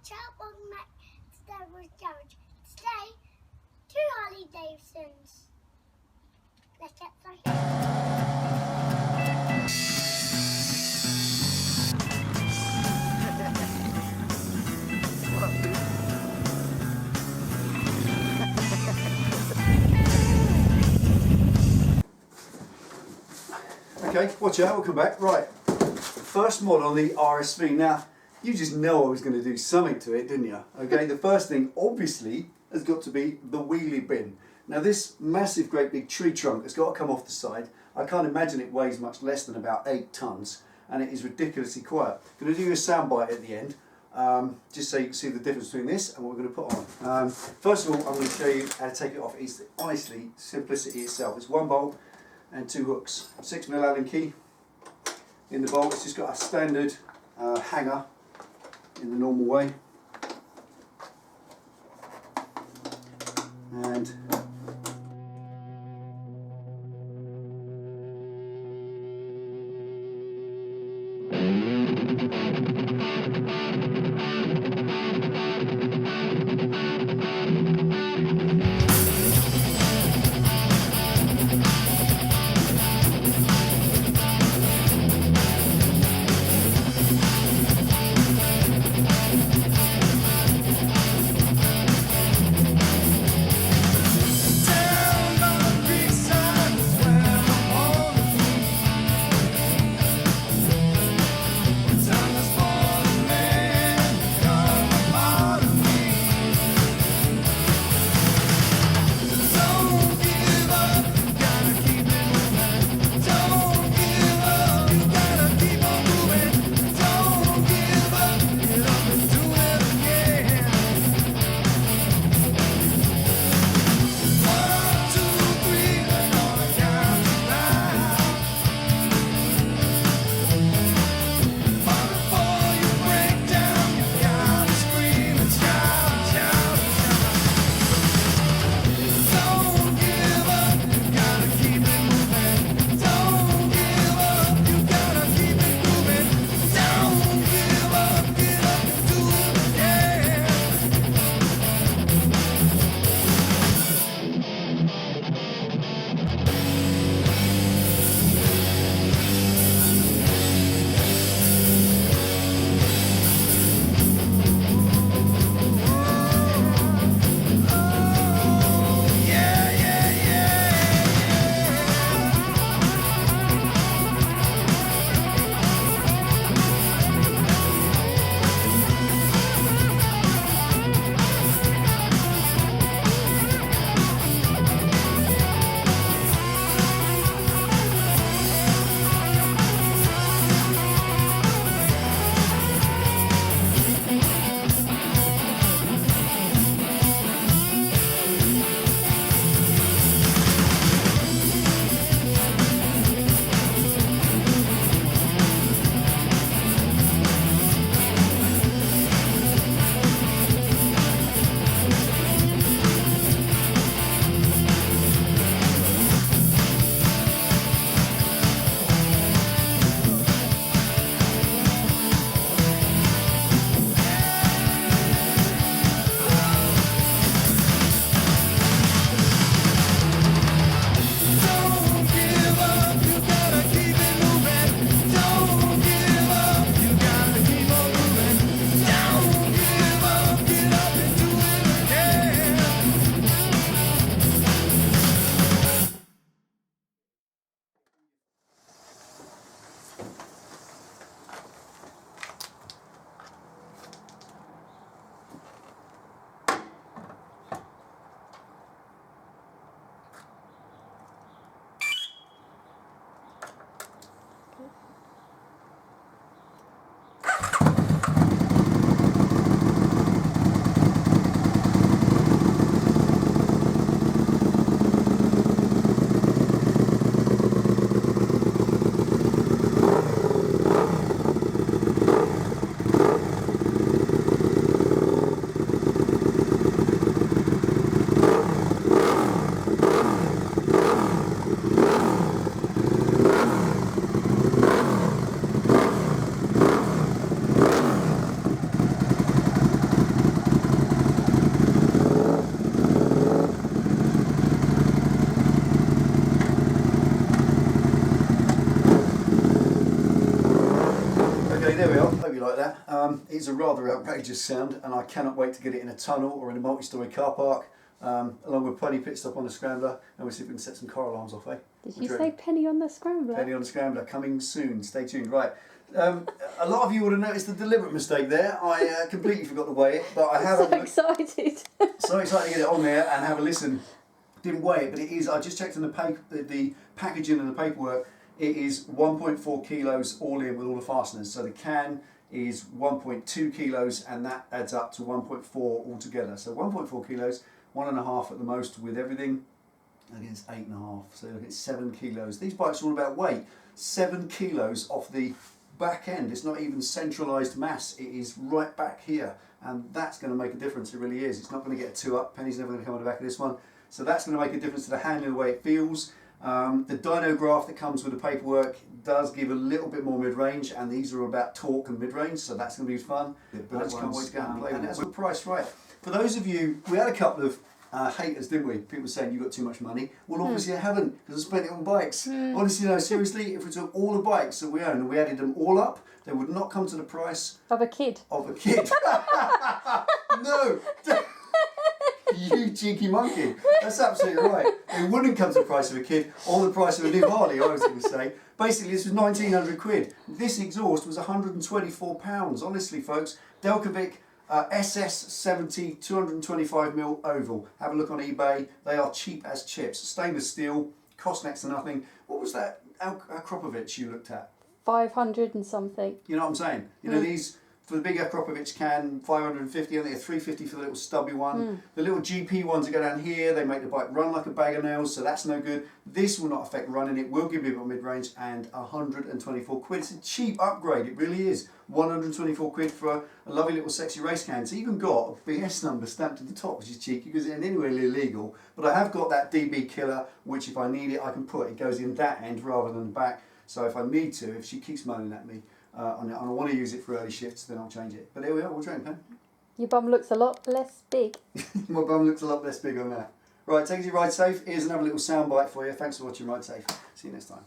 Ciao, welcome back to Delboy's Garage. Today, 2 Harley Davidsons. Let's get started. Okay, watch out, we'll come back. Right, first mod on the RSV. Now, you just know I was going to do something to it, didn't you? Okay, the first thing, obviously, has got to be the wheelie bin. Now, this massive, great big tree trunk has got to come off the side. I can't imagine it weighs much less than about 8 tonnes, and it is ridiculously quiet. I'm going to do a sound bite at the end, just so you can see the difference between this and what we're going to put on. First of all, I'm going to show you how to take it off. It's honestly simplicity itself. It's 1 bolt and 2 hooks, 6mm Allen key in the bolt. It's just got a standard hanger in the normal way, and we are. Hope you like that. It's a rather outrageous sound, and I cannot wait to get it in a tunnel or in a multi-storey car park, along with Penny pit stop on the scrambler, and we'll see if we can set some car alarms off, eh? Did you say Penny on the scrambler? Penny on the scrambler, coming soon. Stay tuned. Right. A lot of you would have noticed the deliberate mistake there. I completely forgot to weigh it, but I have. So excited. So excited to get it on there and have a listen. Didn't weigh it, but it is. I just checked in the packaging and the paperwork. It is 1.4 kilos all in with all the fasteners. So the can is 1.2 kilos, and that adds up to 1.4 altogether. So 1.4 kilos, 1.5 at the most with everything, against 8.5. So look, it's 7 kilos. These bikes are all about weight. 7 kilos off the back end. It's not even centralised mass. It is right back here, and that's going to make a difference. It really is. It's not going to get a 2 up. Penny's never going to come on the back of this one. So that's going to make a difference to the handling, the way it feels. The dyno graph that comes with the paperwork does give a little bit more mid-range, and these are about torque and mid-range, so that's going to be fun. But I just can't wait to go out and play with it. And that's priced right. For those of you, we had a couple of haters, didn't we? People saying you got too much money. Well, obviously I haven't, because I spent it on bikes. Honestly, no, seriously, if we took all the bikes that we own and we added them all up, they would not come to the price Of a kid. of a kid. No! You cheeky monkey. That's absolutely right. It wouldn't come to the price of a kid or the price of a new Harley, I was going to say. Basically, this was 1,900 quid. This exhaust was £124. Honestly, folks, Delkovic SS70 225mm oval. Have a look on eBay. They are cheap as chips. Stainless steel, cost next to nothing. What was that Akrapovic you looked at? 500 and something. You know what I'm saying? You know, these, for the big Akrapovic can, 550, I think 350 for the little stubby one. The little GP ones that go down here, they make the bike run like a bag of nails, so that's no good. This will not affect running. It will give you a bit of mid-range, and 124 quid. It's a cheap upgrade, it really is. 124 quid for a lovely little sexy race can. It's even got a BS number stamped at the top, which is cheeky because it's anywhere illegal. But I have got that DB killer, which if I need it, I can put. It goes in that end rather than the back. So if I need to, if she keeps moaning at me, and I want to use it for early shifts, then I'll change it. But there we are, we'll try it, Your bum looks a lot less big. My bum looks a lot less big on that. Right, take it to Ride Safe. Here's another little soundbite for you. Thanks for watching Ride Safe. See you next time.